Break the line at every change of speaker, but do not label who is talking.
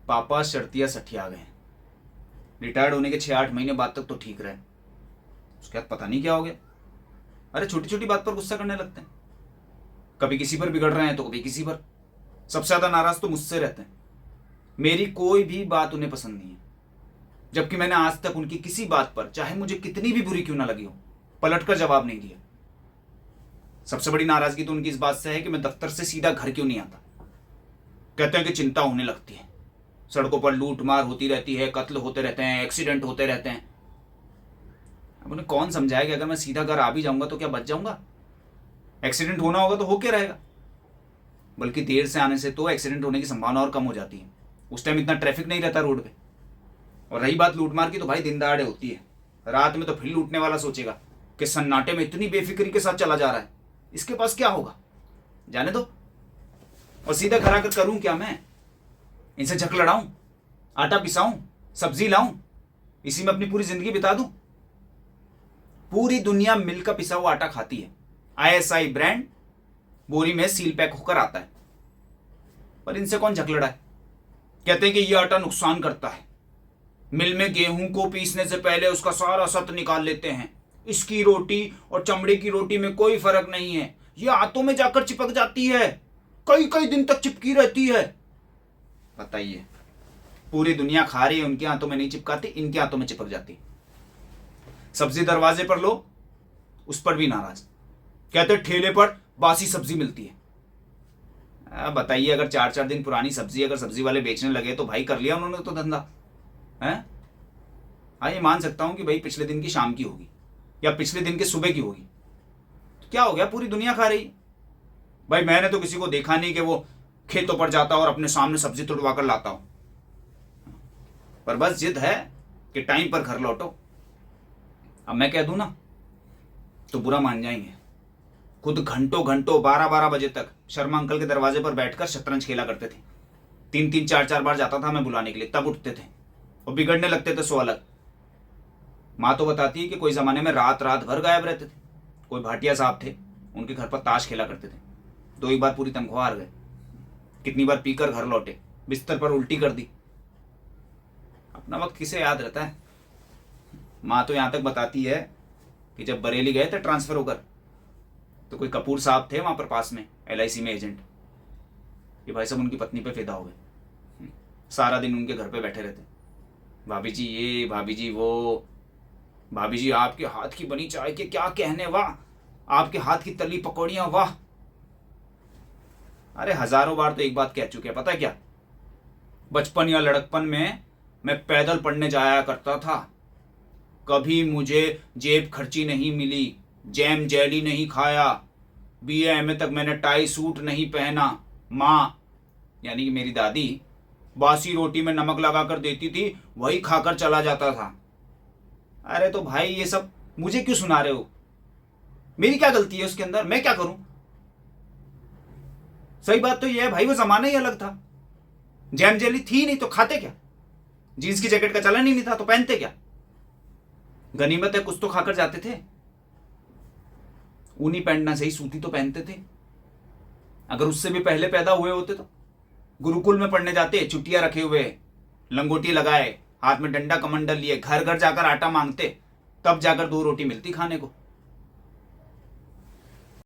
पापा शर्तिया सठिया गए। रिटायर्ड होने के 6-8 महीने बाद तक तो ठीक रहे, उसके बाद पता नहीं क्या हो गया। अरे छोटी छोटी बात पर गुस्सा करने लगते हैं, कभी किसी पर बिगड़ रहे हैं तो कभी किसी पर। सबसे ज्यादा नाराज तो मुझसे रहते हैं, मेरी कोई भी बात उन्हें पसंद नहीं है, जबकि मैंने आज तक उनकी किसी बात पर, चाहे मुझे कितनी भी बुरी क्यों ना लगी हो, पलटकर जवाब नहीं दिया। सबसे बड़ी नाराजगी तो उनकी इस बात से है कि मैं दफ्तर से सीधा घर क्यों नहीं आता। कहते हैं कि चिंता होने लगती है, सड़कों पर लूट मार होती रहती है, कत्ल होते रहते हैं, एक्सीडेंट होते रहते हैं। अब उन्हें कौन समझाए कि अगर मैं सीधा घर आ भी जाऊंगा तो क्या बच जाऊंगा? एक्सीडेंट होना होगा तो होके रहेगा, बल्कि देर से आने से तो एक्सीडेंट होने की संभावना और कम हो जाती है। उस टाइम इतना ट्रैफिक नहीं रहता रोड पे। और रही बात लूटमार की, तो भाई दिन दहाड़े होती है, रात में तो फिर लूटने वाला सोचेगा कि सन्नाटे में इतनी बेफिक्री के साथ चला जा रहा है, इसके पास क्या होगा, जाने दो। और सीधा घर आकर करूं क्या मैं? इनसे झक लड़ाऊं, आटा पिसाऊं, सब्जी लाऊं, इसी में अपनी पूरी जिंदगी बिता दूं? पूरी दुनिया मिलकर पिसा हुआ आटा खाती है, ISI ब्रांड बोरी में सील पैक होकर आता है, पर इनसे कौन झक लड़ा है। कहते हैं कि यह आटा नुकसान करता है, मिल में गेहूं को पीसने से पहले उसका सारा सत निकाल लेते हैं, इसकी रोटी और चमड़े की रोटी में कोई फर्क नहीं है, यह हाथों में जाकर चिपक जाती है, कई कई दिन तक चिपकी रहती है। बताइए, पूरी दुनिया खा रही है, उनके हाथों में नहीं चिपकाती, इनके हाथों में चिपक जाती। सब्जी दरवाजे पर लो, उस पर भी नाराज, कहते ठेले पर बासी सब्जी मिलती है। बताइए, अगर 4-4 दिन पुरानी सब्जी अगर सब्जी वाले बेचने लगे तो भाई कर लिया उन्होंने तो धंधा है। हाँ, ये मान सकता हूं कि भाई पिछले दिन की शाम की होगी या पिछले दिन के सुबह की होगी, तो क्या हो गया, पूरी दुनिया खा रही। भाई मैंने तो किसी को देखा नहीं कि वो खेतों पर जाता और अपने सामने सब्जी तुड़वा कर लाता हो, पर बस जिद है कि टाइम पर घर लौटो। अब मैं कह दूं ना तो बुरा मान जाएंगे। खुद घंटों घंटों 12-12 बजे तक शर्मा अंकल के दरवाजे पर बैठकर शतरंज खेला करते थे। 3-3 4-4 बार जाता था मैं बुलाने के लिए, तब उठते थे और बिगड़ने लगते थे सो अलग। माँ तो बताती है कि कोई जमाने में रात रात भर गायब रहते थे। कोई भाटिया साहब थे, उनके घर पर ताश खेला करते थे, 2 बार पूरी तनख्वाह हार गए। कितनी बार पीकर घर लौटे, बिस्तर पर उल्टी कर दी। अपना वक्त किसे याद रहता है। माँ तो यहां तक बताती है कि जब बरेली गए थे ट्रांसफर होकर, तो कोई कपूर साहब थे वहां पर पास में LIC में एजेंट, ये भाई साहब उनकी पत्नी पे फिदा हो गए। सारा दिन उनके घर पे बैठे रहते, भाभी जी ये, भाभी जी वो, भाभी जी आपके हाथ की बनी चाय के क्या कहने, वाह, आपके हाथ की तली पकौड़ियां, वाह। अरे हजारों बार तो एक बात कह चुके हैं, पता है क्या? बचपन या लड़कपन में मैं पैदल पढ़ने जाया करता था, कभी मुझे जेब खर्ची नहीं मिली, जैम जेली नहीं खाया, BA MA तक मैंने टाई सूट नहीं पहना। माँ यानी कि मेरी दादी बासी रोटी में नमक लगाकर देती थी, वही खाकर चला जाता था। अरे तो भाई ये सब मुझे क्यों सुना रहे हो? मेरी क्या गलती है उसके अंदर, मैं क्या करूं? सही बात तो ये है भाई, वो जमाना ही अलग था, जैम जेली थी नहीं तो खाते क्या? जींस की जैकेट का चलन ही नहीं था तो पहनते क्या? गनीमत है कुछ तो खाकर जाते थे। ऊनी पहनना सही, सूती तो पहनते थे। अगर उससे भी पहले पैदा हुए होते तो गुरुकुल में पढ़ने जाते, चुटिया रखे हुए, लंगोटी लगाए, हाथ में डंडा कमंडल लिए, घर घर जाकर आटा मांगते, तब जाकर 2 रोटी मिलती खाने को।